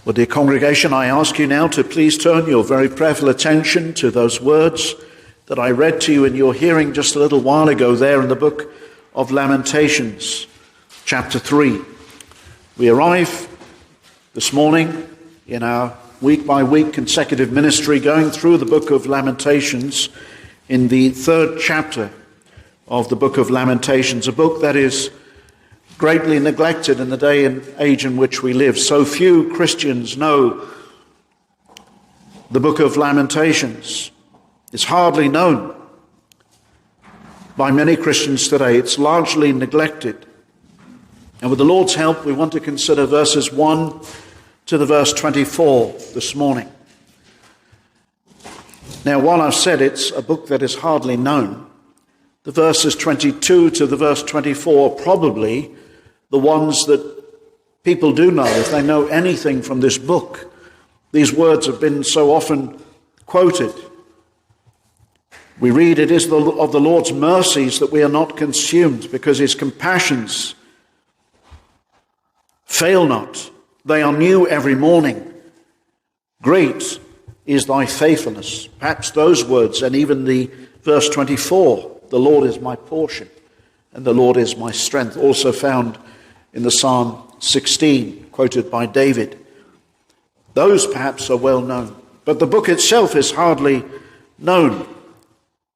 Well, dear congregation, I ask you now to please turn your very prayerful attention to those words that I read to you in your hearing just a little while ago there in the book of Lamentations, chapter 3. We arrive this morning in our week-by-week consecutive ministry going through the book of Lamentations in the third chapter of the book of Lamentations, a book that is greatly neglected in the day and age in which we live. So few Christians know the book of Lamentations. It's hardly known by many Christians today. It's largely neglected. And with the Lord's help, we want to consider verses 1 to the verse 24 this morning. Now, while I've said it's a book that is hardly known, the verses 22 to the verse 24 are probably the ones that people do know. If they know anything from this book, these words have been so often quoted. We read, "It is of the Lord's mercies that we are not consumed, because his compassions fail not. They are new every morning. Great is thy faithfulness." Perhaps those words, and even the verse 24, "The Lord is my portion, and the Lord is my strength," also found in the Psalm 16, quoted by David. Those perhaps are well known, but the book itself is hardly known.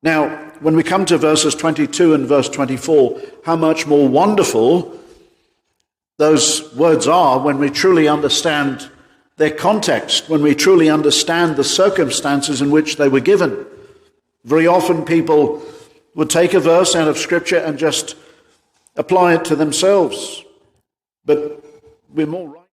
Now, when we come to verses 22 and verse 24, how much more wonderful those words are when we truly understand their context, when we truly understand the circumstances in which they were given. Very often people would take a verse out of Scripture and just apply it to themselves. But we're more right.